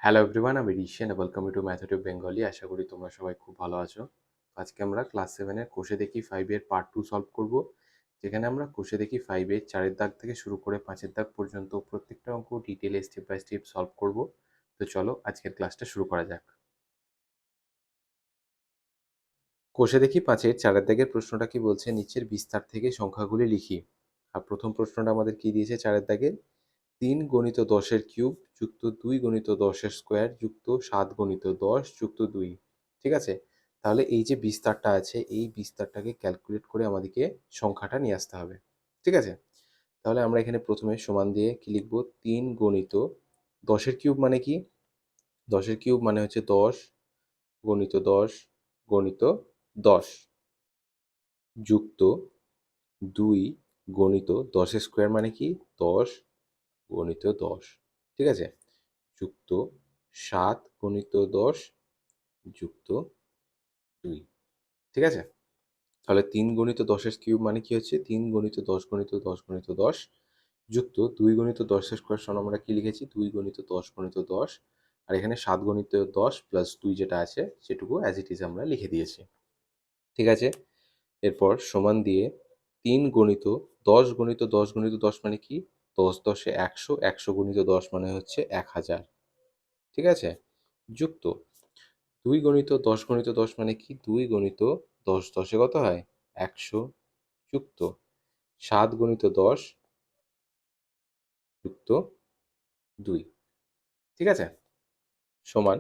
Hello everyone, আমি Rishiyan. Welcome to method of Bengali. আশা করি তোমরা সবাই খুব ভালো আছো। আজকে আমরা ক্লাস 7-এর কোষে দেখি 5 এর পার্ট 2 সলভ করব, যেখানে আমরা কোষে দেখি 5 এর 4-এর দাগ থেকে শুরু করে 5-এর দাগ পর্যন্ত প্রত্যেকটা অঙ্ক ডিটেইলে স্টেপ বাই স্টেপ সলভ করব। তো চলো আজকের ক্লাসটা শুরু করা যাক। কোষে দেখি 5-এর 4-এর দাগের প্রশ্নটা কি বলছে, নিচের বিস্তার থেকে সংখ্যাগুলি লিখি। আর প্রথম প্রশ্নটা আমাদের কি দিয়েছে 4-এর দাগের, 3 গণিত 10-এর কিউব যুক্ত 2 গণিত 10-এর স্কোয়ার যুক্ত 7 গণিত 10 যুক্ত 2। ঠিক আছে, তাহলে এই যে বিস্তারটা আছে এই বিস্তারটাকে ক্যালকুলেট করে আমাদেরকে সংখ্যাটা নিয়ে আসতে হবে। ঠিক আছে, তাহলে আমরা এখানে প্রথমে সমান দিয়ে কি লিখবো, 3 গণিত 10-এর কিউব মানে কি, 10-এর কিউব মানে হচ্ছে 10 গণিত 10 গণিত 10 যুক্ত 2 গণিত 10-এর স্কোয়ার মানে কি 10 গণিত 10। ঠিক আছে, যুক্ত 7 গণিত 10 যুক্ত 2। ঠিক আছে, তাহলে 3 গণিত 10-এর কিউব মানে কি হচ্ছে 3 গণিত 10 গণিত 10 গণিত 10 যুক্ত 2 গণিত 10-এর স্কোয়ার সমান আমরা কি লিখেছি 2 গণিত 10 গণিত 10, আর এখানে 7 গণিত 10 প্লাস 2 যেটা আছে সেটুকু অ্যাজ ইট ইজ আমরা লিখে দিয়েছি। ঠিক আছে, এরপর সমান দিয়ে 3 গণিত 10 গণিত 10 গণিত 10 মানে কি 10 10-এ 100, 100 গণিত 10 মানে হচ্ছে 1000। ঠিক আছে, যুক্ত 2 গণিত 10 গণিত 10 মানে কি 2 গণিত 10 10-এ কত হয় 100 যুক্ত 7 গণিত 10 যুক্ত 2। ঠিক আছে, সমান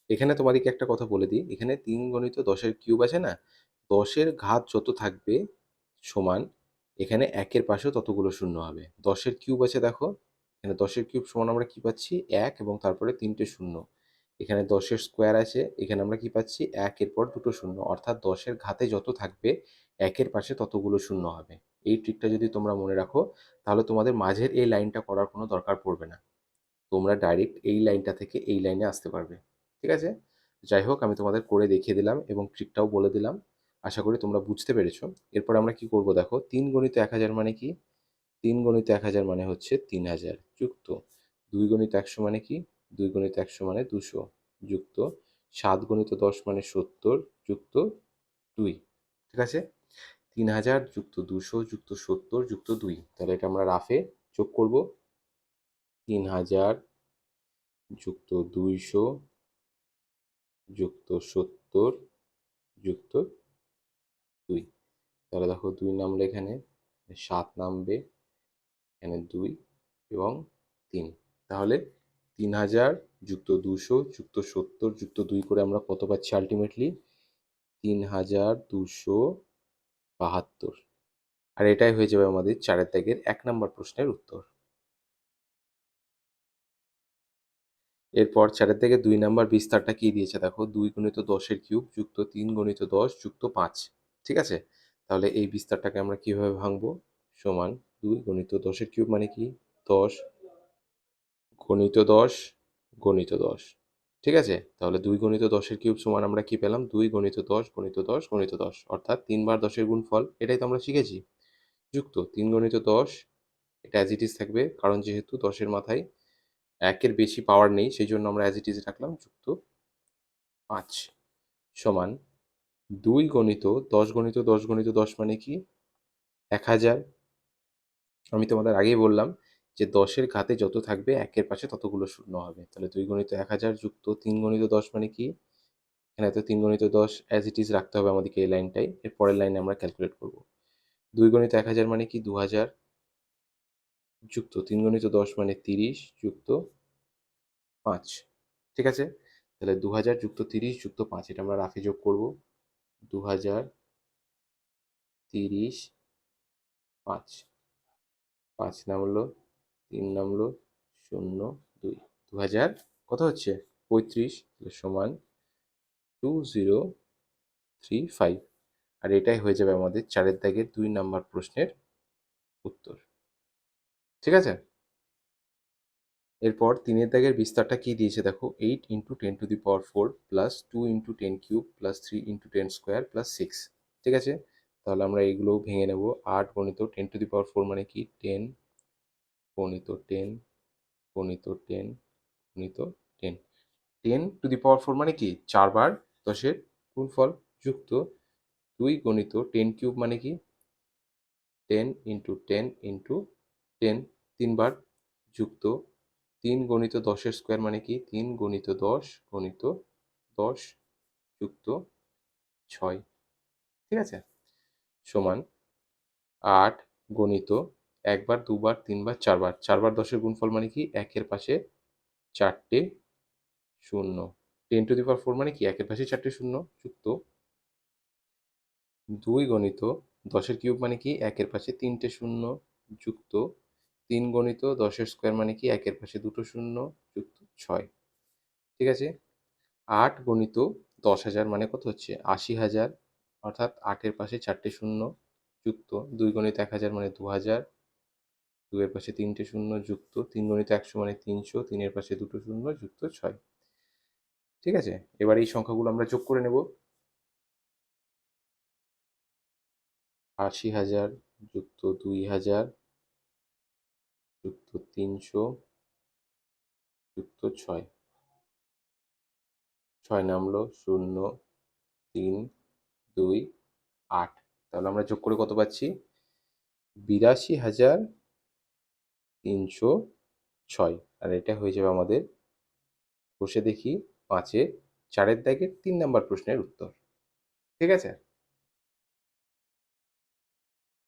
এখানে তোমাদেরকে একটা কথা বলে দিই, এখানে 3 গণিত 10-এর কিউব আছে না, 10-এর ঘাত যত থাকবে সমান এখানে 1-এর পাশেও ততগুলো শূন্য হবে। 10-এর কিউব আছে দেখো, এখানে 10-এর কিউব সমান আমরা কি পাচ্ছি 1 এবং তারপরে 3টে শূন্য। এখানে 10-এর স্কোয়ার আছে, এখানে আমরা কি পাচ্ছি 1-এর পর দুটো শূন্য, অর্থাৎ 10-এর ঘাতে যত থাকবে 1-এর পাশে ততগুলো শূন্য হবে। এই ট্রিকটা যদি তোমরা মনে রাখো তাহলে তোমাদের মাঝের এই লাইনটা করার কোনো দরকার পড়বে না, তোমরা ডাইরেক্ট এই লাইনটা থেকে এই লাইনে আসতে পারবে। ঠিক আছে, যাই হোক আমি তোমাদের করে দেখিয়ে দিলাম এবং ট্রিকটাও বলে দিলাম, আশা করি তোমরা বুঝতে পেরেছো। এরপর আমরা কি করব দেখো, 3 গণিত 1000 মানে কি 3 গণিত 1000 মানে হচ্ছে 3000 যুক্ত 2 গণিত 100 মানে কি 2 গণিত 100 মানে 200 যুক্ত 7 গণিত 10 মানে 70 যুক্ত 2। ঠিক আছে, 3000 যুক্ত 200 যুক্ত 70 যুক্ত 2, তাহলে এটা আমরা রাফে যোগ করব। 3000 যুক্ত 200 যুক্ত 70 যুক্ত 2, তাহলে দেখো 2 নামলে এখানে 7 নামবে, এখানে 2 এবং 3, তাহলে 3000 যুক্ত 200 যুক্ত 70 যুক্ত 2 করে আমরা কত পাচ্ছি আলটিমেটলি 3272। আর এটাই হয়ে যাবে আমাদের 4-এর দাগের 1 নম্বর প্রশ্নের উত্তর। এরপর 4-এর দাগে 2 নম্বর বিস্তারটা কি দিয়েছে দেখো, 2 গণিত 10-এর কিউব যুক্ত 3 গণিত 10 যুক্ত 5। ঠিক আছে, তাহলে এই বিস্তারটাকে আমরা কিভাবে ভাঙবো, সমান 2 গণিত 10-এর কিউব মানে কি 10 গণিত 10 গণিত 10। ঠিক আছে, তাহলে 2 গণিত 10-এর কিউব সমান আমরা কি পেলাম 2 গণিত 10 গণিত 10 গণিত 10, অর্থাৎ 3 বার 10-এর গুণফল, এটাই তো আমরা শিখেছি। যুক্ত 3 গণিত 10, এটা অ্যাজ ইট ইজ থাকবে কারণ যেহেতু 10-এর মাথায় 1-এর বেশি পাওয়ার নেই সেই জন্য আমরা অ্যাজ ইট ইজ রাখলাম, যুক্ত 5 সমান 2 গণিত 10 গণিত 10 গণিত 10 মানে কি 1000। আমি তোমাদের আগেই বললাম যে 10-এর ঘাতে যত থাকবে 1-এর পাশে ততগুলো শূন্য হবে, তাহলে 2 গণিত 1000 যুক্ত 3 গণিত 10 মানে কি, এখানে তো 3 গণিত 10 অ্যাজ ইট ইজ রাখতে হবে আমাদেরকে এই লাইনটাই, এর পরের লাইনে আমরা ক্যালকুলেট করব। 2 গণিত 1000 মানে কি 2000 যুক্ত 3 গণিত 10 মানে 30 যুক্ত 5। ঠিক আছে, তাহলে 2000 যুক্ত 30 যুক্ত 5, এটা আমরা রাফে যোগ করব। 2000 30 5, 5 নামলো 3 নামলো 0 2, 2000 কত হচ্ছে 35, সমান 2035। আর এটাই হয়ে যাবে আমাদের 4-এর দাগের 2 নম্বর প্রশ্নের উত্তর। ঠিক আছে, এরপর 3-এর দাগের বিস্তারটা কি দিয়েছে দেখো, 8 into 10⁴ plus 2 into 10 cube plus 3 into 10 square plus 6। ঠিক আছে, তাহলে আমরা এইগুলোও ভেঙে নেব। 8 গণিত 10⁴ মানে কি 10 গণিত 10 গণিত 10 গণিত 10। 10^4 মানে কি 4 বার 10-এর গুণফল যুক্ত 2 গণিত 10 কিউব মানে কি 10 ইন্টু 10 ইন্টু 10 3 বার যুক্ত 3 গণিত 10-এর স্কোয়ার মানে কি 3 গণিত 10 গণিত 10 যুক্ত 6, ঠিক আছে, সমান 8 গণিত 1 বার 2 বার 3 বার 4 বার 4 বার 10-এর গুণফল মানে কি 1-এর পাশে 4টে শূন্য। 10^4 মানে কি 1-এর পাশে 4টে শূন্য যুক্ত 2 গণিত 10-এর কিউব মানে কি 1-এর পাশে 3টে শূন্য যুক্ত 3 গণিত 10-এর স্কোয়ার মানে কি 1-এর পাশে 2টো শূন্য যুক্ত 6, ঠিক আছে। 8 গণিত 10,000 মানে কত হচ্ছে 80,000, অর্থাৎ 8-এর পাশে 4টে শূন্য যুক্ত 2 গণিত 1,000 মানে 2,000, 2 এর পাশে 3টে শূন্য যুক্ত 3 গণিত 100 মানে 300, 3 এর পাশে 2টো শূন্য যুক্ত 6, ঠিক আছে। এবার এই সংখ্যাগুলো আমরা যোগ করে নেব। 80,000 যুক্ত 2,000 যুক্ত 300 যুক্ত 6, 6 নামলো 0 3 2 8, তাহলে আমরা যোগ করে কত পাচ্ছি 82,306, আর এটা হয়ে যাবে আমাদের বসে দেখি 5-এর 4-এর দাগের 3 নম্বর প্রশ্নের উত্তর, ঠিক আছে।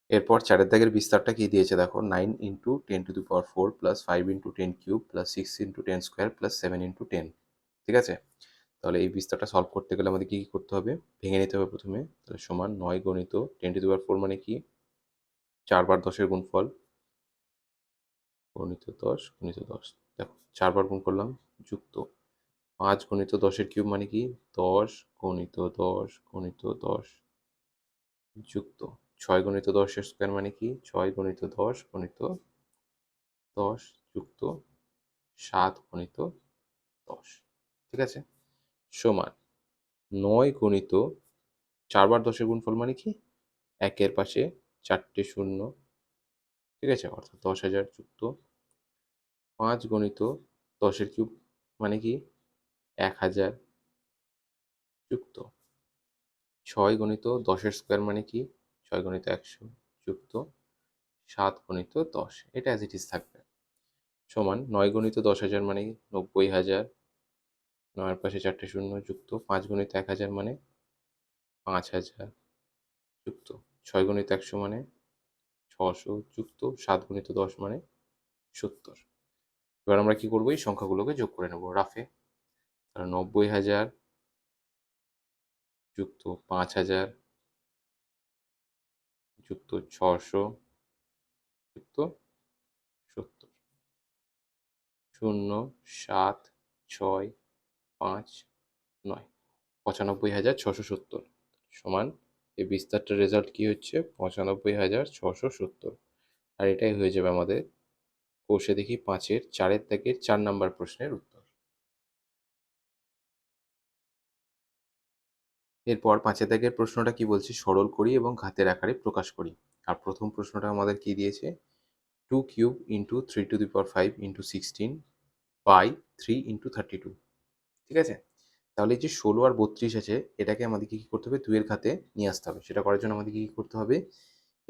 এরপর 4-এর দাগের বিস্তারটা কি দিয়েছে দেখো 9 into 10^4 plus 5 into 10 cube plus 6 into 10 square plus 7 into 10, ঠিক আছে। তাহলে এই বিস্তারটা সলভ করতে গেলে আমাদের কী কী করতে হবে ভেঙে নিতে হবে প্রথমে। তাহলে সমান 9 গণিত 10^4 মানে কি 4 বার 10-এর গুণফল গণিত 10 গণিত 10, দেখো 4 বার গুণ করলাম যুক্ত 5 গণিত 10-এর কিউব মানে কি 10 গণিত 10 গণিত 10 যুক্ত 6 গণিত 10-এর স্কোয়ার মানে কি 6 গণিত 10 গণিত 10 যুক্ত 7 গণিত 10, ঠিক আছে, সমান 9 গণিত 4 বার 10-এর গুণফল মানে কি 1-এর পাশে 4টে শূন্য, ঠিক আছে, অর্থাৎ 10,000 যুক্ত 5 গণিত 10-এর কিউব মানে কি 1,000 যুক্ত 6 গণিত 10-এর স্কোয়ার মানে কি 6 গণিত 100 যুক্ত 7 গণিত 10, এটা অ্যাজ ইট ইজ থাকবে, সমান 9 গণিত 10,000 মানে 90,000, 9-এর পাশে 4টে শূন্য যুক্ত 5 গণিত 1,000 মানে 5,000 যুক্ত 6 গণিত 100 মানে 600 যুক্ত 7 গণিত 10 মানে 70। এবার আমরা কি করবো এই সংখ্যাগুলোকে যোগ করে নেব রাফে। তাহলে 90,000 যুক্ত 5,000 যুক্ত 600 যুক্ত 70, 0 7 6 5 9, 95,670 সমান এই বিস্তারটার রেজাল্ট কি হচ্ছে 95,670, আর এটাই হয়ে যাবে আমাদের কষে দেখি 5-এর 4-এর দাগের 4 নম্বর প্রশ্নের উত্তর। এরপর 5-এর দাগের প্রশ্নটা কি বলছে সরল করি এবং ঘাতের আকারে প্রকাশ করি। আর প্রথম প্রশ্নটা আমাদের কি দিয়েছে 2 cube into 3^5 into 16 by 3 into 32, ঠিক আছে। তাহলে এই যে 16 আর 32 আছে এটাকে আমাদেরকে কী করতে হবে 2-এর ঘাতে নিয়ে আসতে হবে। সেটা করার জন্য আমাদেরকে কী করতে হবে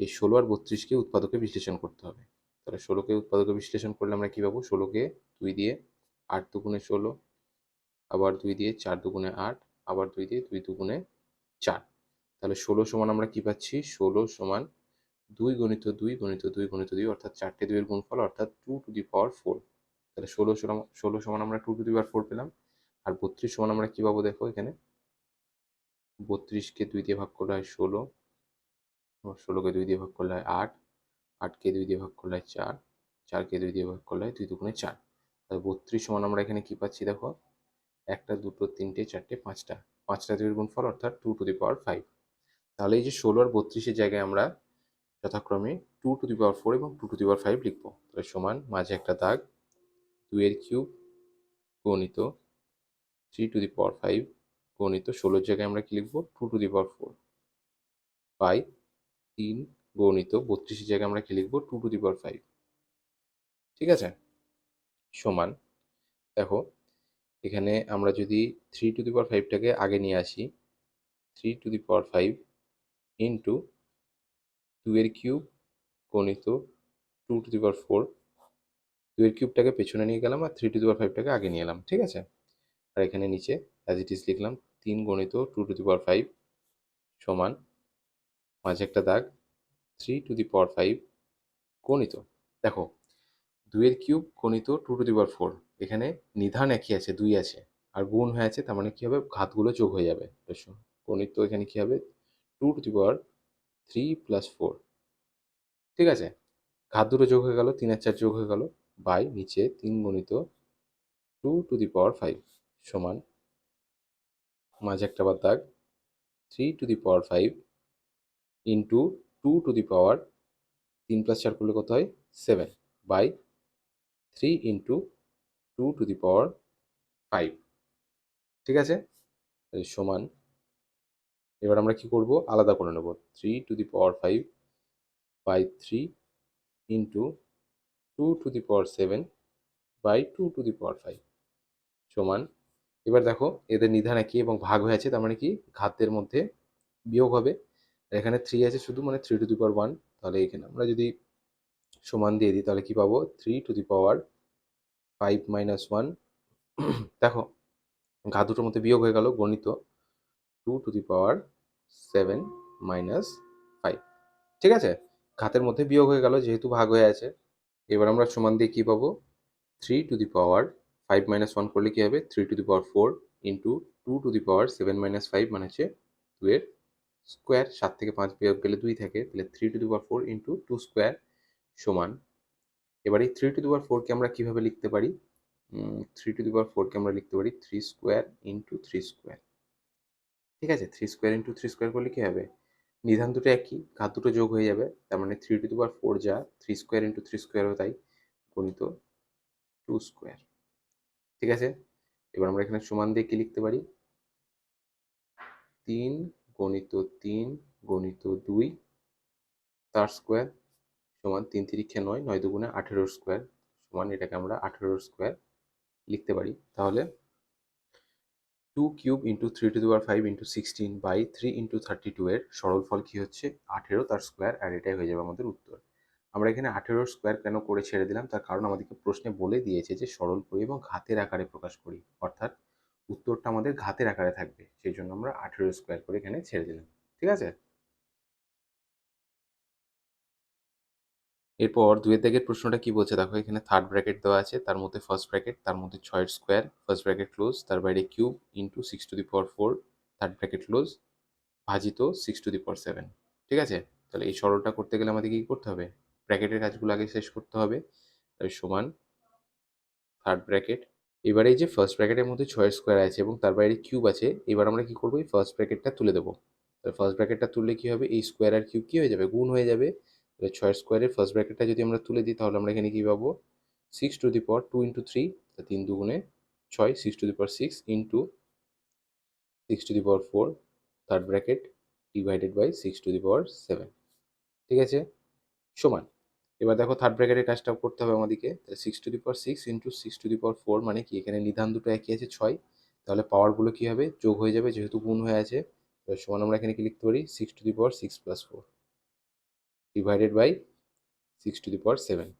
এই 16 আর 32কে উৎপাদকে বিশ্লেষণ করতে হবে। তাহলে 16কে উৎপাদকে বিশ্লেষণ করলে আমরা কী পাবো 16কে 2 দিয়ে 8 দুগুণে 16, আবার 2 দিয়ে 4 দুগুণে 8, আবার 2 দিয়ে 2 দুগুণে 4, তাহলে 16 সমান আমরা কী পাচ্ছি 16 সমান 2 গণিত 2 গণিত 2 গণিত 2, অর্থাৎ 4টে 2-এর গুণফল, অর্থাৎ 2^4। তাহলে 16 সমান আমরা 2^4 পেলাম। আর 32 সমান আমরা কী পাবো দেখো এখানে 32কে 2 দিয়ে ভাগ করলে হয় 16, 16কে 2 দিয়ে ভাগ করলে হয় 8, 8কে 2 দিয়ে ভাগ করলে হয় 4, 4কে 2 দিয়ে ভাগ করলে হয় 2 দুগুণে 4। তাহলে 32 সমান আমরা এখানে কী পাচ্ছি দেখো 1টা 2টো 3টে 4টে 5টা 5টা 2-এর গুণফল, অর্থাৎ 2^5। তাহলে এই যে 16 আর 32-এর জায়গায় আমরা যথাক্রমে 2^4 এবং 2^5 লিখব। তাহলে সমান মাঝে একটা দাগ 2-এর কিউব গণিত 3^5 গণিত 16-এর জায়গায় আমরা কি লিখব 2^4 বাই 3 গণিত 32-এর জায়গায় আমরা কি লিখব 2^5, ঠিক আছে, সমান দেখো এখানে আমরা যদি 3^5টাকে আগে নিয়ে আসি, 3^5 ইন্টু 2^3 গণিত 2^4, 2^3টাকে পেছনে নিয়ে গেলাম আর 3^5টাকে আগে নিয়ে এলাম, ঠিক আছে? আর এখানে নিচে অ্যাজ ইট ইজ লিখলাম 3 গণিত 2^5 সমান মাঝে একটা দাগ 3^5 গণিত, দেখো 2^3 গণিত 2^4, এখানে নিধান একই আছে, 2 আছে আর গুণ হয়ে আছে, তার মানে কি হবে ঘাতগুলো যোগ হয়ে যাবে। গণিত এখানে কি হবে 2^3 + 4, ঠিক আছে? ঘাত দুটো যোগ হয়ে গেল, 3 আর 4 যোগ হয়ে গেল, বাই নিচে 3 গণিত 2^5 সমান মাঝে একটা বার দাগ 3^5 ইন্টু 3 + 4 করলে কত হয় 7 বাই 3 ইন্টু 2^5, ঠিক আছে? সমান, এবার আমরা কি করব আলাদা করে নেব 3^5 বাই 3 ইন্টু 2^7 বাই 2^5 সমান, এবার দেখো এদের নিধান একই এবং ভাগ হয়ে আছে, তার মানে কি ঘাতের মধ্যে বিয়োগ হবে। আর এখানে 3 আছে শুধু, মানে 3^1, তাহলে এখানে আমরা যদি সমান দিয়ে দিই তাহলে কি পাবো 3^5 - 1, দেখো ঘাত দুটোর মধ্যে বিয়োগ হয়ে গেল, গণিত 2^7 - 5, ঠিক আছে? ঘাতের মধ্যে বিয়োগ হয়ে গেল যেহেতু ভাগ হয়ে আছে। এবার আমরা সমান দিয়ে কি পাবো 3^5 - 1 করলে কি হবে 3^4 ইন্টু 2^7 - 5 মানে হচ্ছে 2 এর স্কোয়ার, 7 থেকে 5 বিয়োগ গেলে 2 থাকে, তাহলে 3^4 ইন্টু 2 স্কোয়ার সমান, এবার এই 3^4কে আমরা কিভাবে লিখতে পারি, 3^4কে আমরা লিখতে পারি 3 স্কোয়ার ইন্টু 3 স্কোয়ার, ঠিক আছে? 3 স্কোয়ার ইন্টু 3 স্কোয়ার করলে কি হবে নিধান দুটো একই, ঘাত দুটো যোগ হয়ে যাবে, তার মানে 3^4 যা 3 স্কোয়ার ইন্টু 3 স্কোয়ারও তাই, গণিত 2 স্কোয়ার, ঠিক আছে? এবার আমরা এখানে সমান দিয়ে কি লিখতে পারি 3 গণিত 3 গণিত 2 তার স্কোয়ার সমান 3 3 9, 9 2 18 স্কোয়ার সমান, এটাকে আমরা 18 স্কোয়ার লিখতে পারি। তাহলে 2 cube into 3^5 into 16 by 3 into 32 এর সরলফল কি হচ্ছে 18 তার স্কোয়ার, আর এটাই হয়ে যাবে আমাদের উত্তর। আমরা এখানে 18 স্কোয়ার কেন করে ছেড়ে দিলাম, তার কারণ আমাদেরকে প্রশ্নে বলে দিয়েছে যে সরল করি এবং ঘাতের আকারে প্রকাশ করি, অর্থাৎ উত্তরটা আমাদের ঘাতের আকারে থাকবে, সেই জন্য আমরা 18 স্কোয়ার করে এখানে ছেড়ে দিলাম, ঠিক আছে? এরপর 2 এর দাগের প্রশ্নটা কি বলছে দেখো, এখানে থার্ড ব্র্যাকেট দেওয়া আছে, তার মধ্যে ফার্স্ট ব্র্যাকেট, তার মধ্যে 6 এর স্কোয়ার, ফার্স্ট ব্র্যাকেট ক্লোজ, তার বাইরে cube into 6^4 third bracket close ভাজিত 6^7, ঠিক আছে? তাহলে এই সরলটা করতে গেলে আমাদের কি করতে হবে ব্র্যাকেটের কাজগুলো আগে শেষ করতে হবে, তাই সমান থার্ড ব্র্যাকেট, এবারে এই যে ফার্স্ট ব্র্যাকেটের মধ্যে 6 এর স্কোয়ার আছে এবং তার বাইরে কিউব আছে, এবার আমরা কি করবো এই ফার্স্ট ব্র্যাকেটটা তুলে দেবো, তাহলে ফার্স্ট ব্র্যাকেটটা তুললে কি হবে এই স্কোয়ার আর কিউব কি হয়ে যাবে গুণ হয়ে যাবে, তাহলে 6 স্কোয়ারের ফার্স্ট ব্র্যাকেটটা যদি আমরা তুলে দিই তাহলে আমরা এখানে কি পাবো 6^2 into 3, 3 2 6, 6^6 into 6^4 third bracket divided by 6^7, ঠিক আছে? সমান, এবার দেখো থার্ড ব্র্যাকেটের কাজটা করতে হবে আমাদেরকে, তাহলে 6^6 ইন্টু 6^4 মানে কি এখানে নিধান দুটো একই আছে 6, তাহলে পাওয়ারগুলো কি হবে যোগ হয়ে যাবে যেহেতু গুণ হয়ে আছে, তাহলে সমান আমরা এখানে কি লিখতে পারি 6^6 + 4 ডিভাইডেড বাই 6^7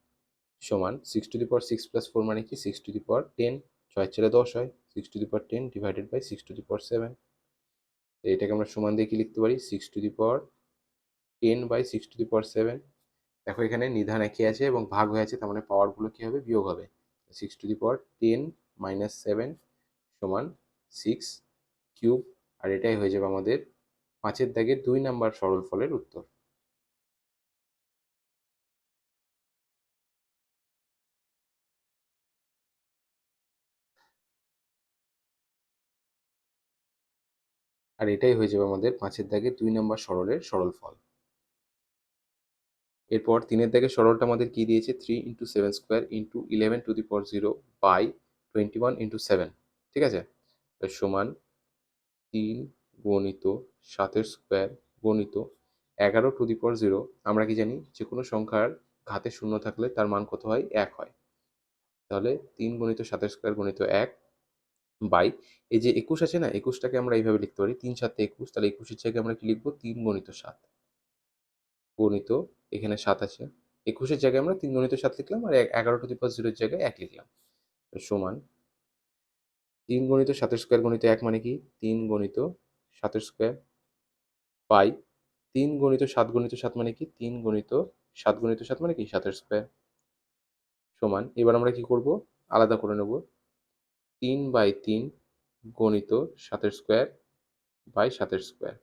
সমান 6^6 + 4 মানে কি 6^10, 6 ছেড়ে 10 হয়, 6^10 ডিভাইডেড বাই 6^7, এটাকে আমরা সমান দিয়ে কি লিখতে পারি 6^10 বাই 6^7, দেখো এখানে নিধান একই আছে এবং ভাগ হয়ে আছে, তার মানে পাওয়ারগুলো কি হবে বিয়োগ হবে, 6^10 - 7 সমান 6 কিউব, আর এটাই হয়ে যাবে আমাদের 5 এর দাগের 2 নাম্বার সরল ফলের উত্তর। আর এটাই হয়ে যাবে আমাদের 5 এর দাগের 2 নাম্বার সরলের সরল ফল। এরপর 3 এর দাগের সরলটা আমাদের কি দিয়েছে 3 × 7 স্কোয়ার ইন্টু 11^0 বাই 21 × 7, ঠিক আছে? সমান 3 গণিত 7 স্কোয়ার গণিত 11^0, আমরা কি জানি যে কোনো সংখ্যার ঘাতে শূন্য থাকলে তার মান কত হয় 1 হয়, তাহলে 3 গণিত 7 স্কোয়ার গণিত 1 বাই এই যে 21 আছে না, 21টাকে আমরা এইভাবে লিখতে পারি 3 7 21, তাহলে 21-এর জায়গায় আমরা কি লিখবো 3 গণিত 7 গণিত এখানে 7 আছে, 21-এর জায়গায় আমরা 3 গণিত 7 লিখলাম আর 11 টু দি পাওয়ার 0-এর জায়গায় 1 লিখলাম, সমান 3 গণিত 7 স্কোয়ার গণিত 1 মানে কি 3 গণিত 7 স্কোয়ার বাই 3 গণিত 7 গণিত 7 মানে কি 3 গণিত 7 গণিত 7 মানে কি 7 স্কোয়ার, সমান এবার আমরা কি করব আলাদা করে নেব 3/3 গণিত 7 স্কোয়ার বাই 7 স্কোয়ার।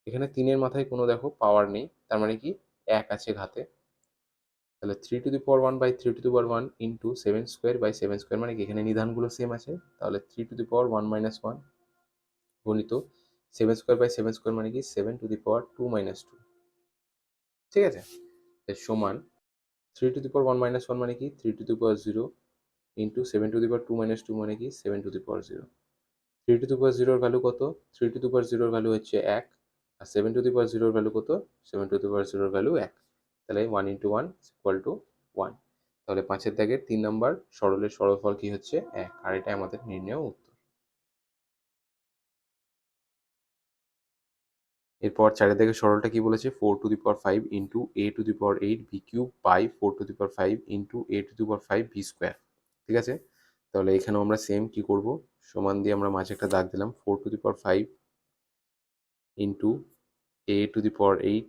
এখানে 3-এর মাথায় কোনো দেখো পাওয়ার নেই, তার মানে কি 1 আছে ঘাতে, তাহলে 3 to the power 1 by 3 to the power 1 into 7 square by 7 square মানে কি এখানে নিধানগুলো সেম আছে, তাহলে 3 টু দি পাওয়ার 1 মাইনাস 1 গণিত 7 স্কোয়ার বাই 7 স্কোয়ার মানে কি 7 টু দি পাওয়ার 2 মাইনাস 2, ঠিক আছে, সমান 3 টু দি পাওয়ার 1 মাইনাস 1 মানে কি 3 to the power 0 into 7 two the power 2 minus 2 মানে কি 7 two the power 0। 3 to the power 0 এর ভ্যালু কত? 3 টু দি পাওয়ার 0 এর ভ্যালু হচ্ছে 1, আর 7 টু দি পাওয়ার 0 এর ভ্যালু কত? 7 টু দি পাওয়ার 0 এর ভ্যালু 1, তাহলে 1 ইন্টু 1 ইকুয়াল টু 1। তাহলে 5-এর দাগের 3 নম্বর সরলের সরলফল কি হচ্ছে 1, আর এটা আমাদের নির্ণয় উত্তর। এরপর 4-এর দাগের সরলটা কি বলেছে 4 to the power 5 into a to the power 8 v cube by 4 to the power 5 into a to the power 5 v square, ঠিক আছে, তাহলে এখানেও আমরা সেম কি করব সমান দিয়ে আমরা মাঝে একটা দাগ দিলাম 4 to the power 5 into a to the power 8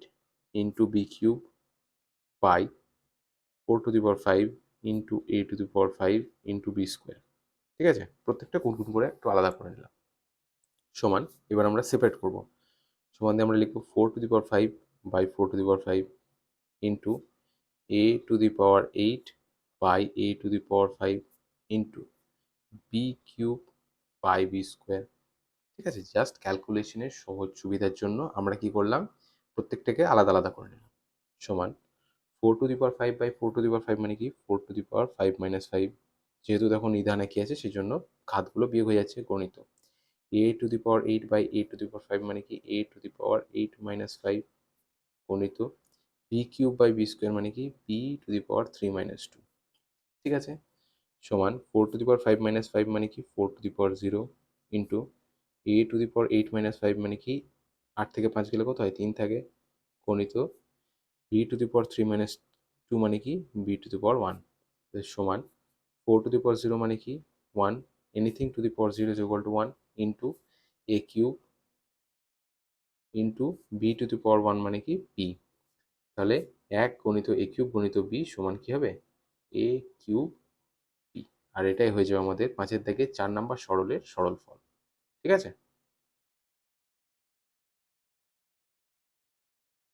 into b cube by 4 to the power 5 into a to the power 5 into b square, ঠিক আছে, প্রত্যেকটা কোণ কোণ করে একটু আলাদা করে নিলাম, সমান এবার আমরা সেপারেট করব, সমান দিয়ে আমরা লিখব 4 to the power 5 by 4 to the power 5 into a to the power 8 by a to the power 5 into b cube by b square, ঠিক আছে, জাস্ট ক্যালকুলেশনের সহজ সুবিধার জন্য আমরা কি করলাম প্রত্যেকটাকে আলাদা আলাদা করে নিলাম, সমান 4 to the power 5 by 4 to the power 5 মানে কি 4 টু দি পাওয়ার 5 মাইনাস 5, যেহেতু দেখো নিধানে কি আছে সেই জন্য ঘাতগুলো বিয়োগ হয়ে যাচ্ছে গণিত, a to the power 8 by a to the power 5 মানে কি a to the power 8 minus 5 গণিত b cube by b square মানে কি b to the power 3 minus 2, ঠিক আছে, সমান 4 টু দি পাওয়ার 5 মাইনাস 5 মানে কি 4 to the power 0 into a to the power 8 minus 5 মানে কি 8 থেকে 5 গেলে কত হয় 3 থাকে, গণিত b to the power 3 minus 2 মানে কি b টু দি পাওয়ার 1, সমান 4 টু দি পাওয়ার 0 মানে কি 1, anything to the power 0 is equal to 1 into a cube into b to the power 1 মানে কি b, তাহলে 1 গণিত a কিউব গণিত b সমান কি হবে a কিউব b, আর এটাই হয়ে যাবে আমাদের 5-এর দাগে 4 নাম্বার সরলের সরলফল, ঠিক আছে।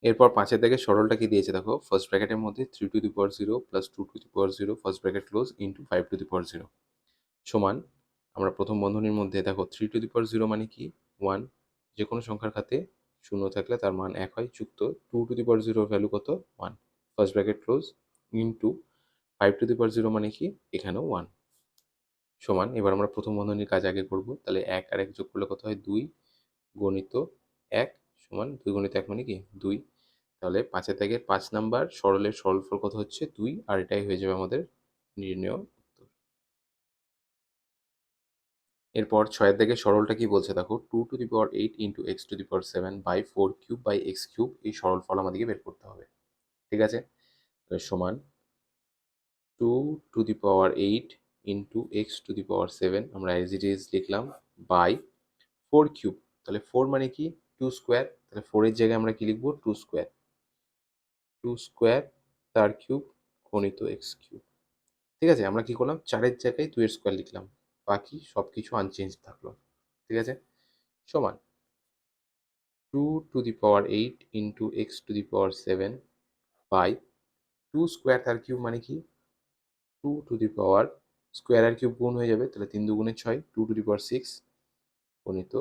এরপর 5-এর দাগে সরলটা কি দিয়েছে দেখো ফার্স্ট ব্র্যাকেটের মধ্যে 3 to the power 0 plus 2 to the power 0 first bracket close into 5 to the power 0 সমান আমরা প্রথম বন্ধনীর মধ্যে দেখো 3 টু দি পাওয়ার 0 মানে কি 1, যে কোনো সংখ্যার খাতে শূন্য থাকলে তার মান 1 হয়, যুক্ত 2 টু দি পাওয়ার 0 ভ্যালু কত 1 first bracket close into 5 to the power 0 মানে কি এখানেও 1, সমান এবার আমরা প্রথম বন্ধনীর কাজ আগে করব, তাহলে 1 আর 1 যোগ করলে কত হয় 2 গণিত 1 সমান 2 গণিত 1 মানে কি 2, তাহলে 5-এর দাগের 5 নাম্বার সরলের সরলফল কত হচ্ছে 2, আর এটাই হয়ে যাবে আমাদের নির্ণেয় উত্তর। এরপর 6-এর দাগের সরলটা কি বলছে দেখো 2 to the power 8 into x to the power 7 by 4 cube by x cube, এই সরলফল আমাদেরকে বের করতে হবে, ঠিক আছে, সমান 2 to the power 8 into x to the power 7 আমরা অ্যাজ ইট ইজ লিখলাম বাই 4 কিউব, তাহলে 4 মানে কি 2 স্কোয়ার, তাহলে 4 এর জায়গায় আমরা কি লিখবো 2 স্কোয়ার, 2 স্কোয়ার তার কিউব গণিত এক্স কিউব, ঠিক আছে, আমরা কি করলাম 4-এর জায়গায় 2 এর স্কোয়ার লিখলাম, বাকি সব কিছু আনচেঞ্জ থাকলো, ঠিক আছে, সমান 2 to the power 8 into x to the power 7 by 2 square তার কিউব মানে কি 2 টু দি পাওয়ার স্কোয়ার আর কিউব গুণ হয়ে যাবে, তাহলে 3 দুগুণে 6 2 টু দি পাওয়ার 6 গণিত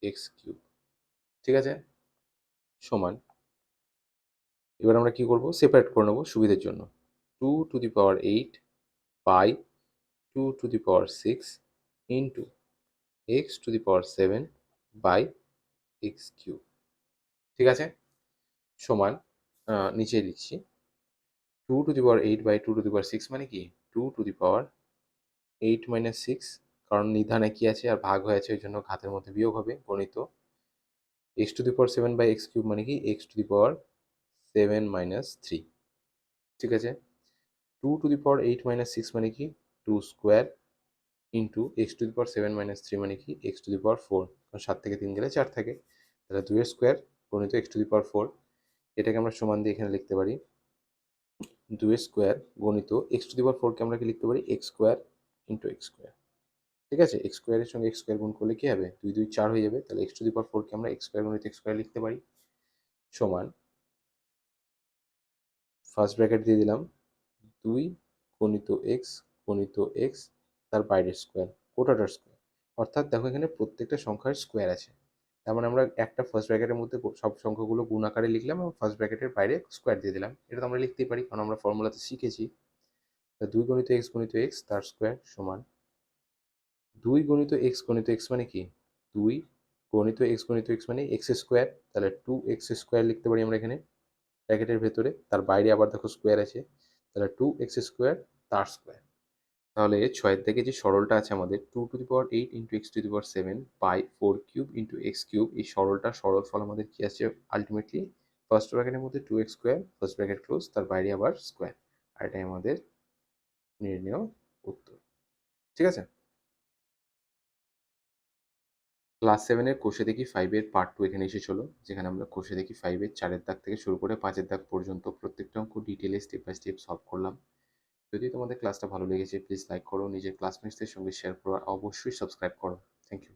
এক্স কিউব, ঠিক আছে, সমান এবার আমরা কি করব সেপারেট করে নেব সুবিধার জন্য 2 to the power 8 by 2 to the power 6 into x to the power 7 by x cube, ঠিক আছে, সমান নিচে লিখছি 2 to the power 8 by 2 to the power 6 মানে কি 2 টু দি পাওয়ার 8 মাইনাস 6 কারণ নিধানে কি আছে আর ভাগ হয়ে আছে, ওই জন্য ঘাতের মধ্যে বিয়োগ হবে। গণিত x⁴ মানে কি x⁴ ঠিক আছে। 2⁸ মানে কি 2 স্কোয়ার ইন্টু x⁴ মানে কি x⁴, কারণ 7 থেকে 3 গেলে 4 থাকে, তাহলে 2 এর স্কোয়ার গণিত x⁴। এটাকে আমরা সমান দিয়ে এখানে লিখতে পারি 2 স্কোয়ার গণিত x⁴কে আমরা কি লিখতে পারি x² ইন্টু x²। ঠিক আছে, x স্কোয়ারের সঙ্গে x² গুণ করলে কি হবে 2 2 4 হয়ে যাবে, তাহলে x⁴কে আমরা x² গণিত x² লিখতে পারি সমান, ফার্স্ট ব্র্যাকেট দিয়ে দিলাম 2 গণিত x গণিত x তার বাইরের স্কোয়ার গোটাটার স্কোয়ার। অর্থাৎ দেখো এখানে প্রত্যেকটা সংখ্যার স্কোয়ার আছে, তার মানে আমরা একটা ফার্স্ট ব্র্যাকেটের মধ্যে সব সংখ্যাগুলো গুণ আকারে লিখলাম এবং ফার্স্ট ব্র্যাকেটের বাইরে স্কোয়ার দিয়ে দিলাম। এটা তো আমরা লিখতেই পারি কারণ আমরা ফর্মুলাতে শিখেছি। 2 গণিত x তার স্কোয়ার সমান 2 গণিত x মানে কি 2 গণিত x মানে x², তাহলে 2x² লিখতে পারি আমরা এখানে ব্র্যাকেটের ভেতরে, তার বাইরে আবার দেখো স্কোয়ার আছে, তাহলে 2x² তার স্কোয়ার। তাহলে 6 থেকে যে সরলটা আছে আমাদের 2⁸ into x⁷ by 4³ into x³ এই সরলটার সরলফল আমাদের কি আছে আলটিমেটলি ফার্স্ট ব্র্যাকেটের মধ্যে 2x² ফার্স্ট ব্র্যাকেট ক্লোজ তার বাইরে আবার স্কোয়ার, আর এটাই আমাদের নির্ণেয় উত্তর। ঠিক আছে, ক্লাস 7-এর কোষে দেখি 5-এর পার্ট 2 এখানে এসে চলো, যেখানে আমরা কোষে দেখি 5-এর 4-এর দাগ থেকে শুরু করে 5-এর দাগ পর্যন্ত প্রত্যেকটা অঙ্ক ডিটেলে স্টেপ বাই স্টেপ সলভ করলাম। যদি তোমাদের ক্লাসটা ভালো লেগেছে প্লিজ লাইক করো, নিজের ক্লাসমেটসদের সঙ্গে শেয়ার করো, আর অবশ্যই সাবস্ক্রাইব করো। Thank you.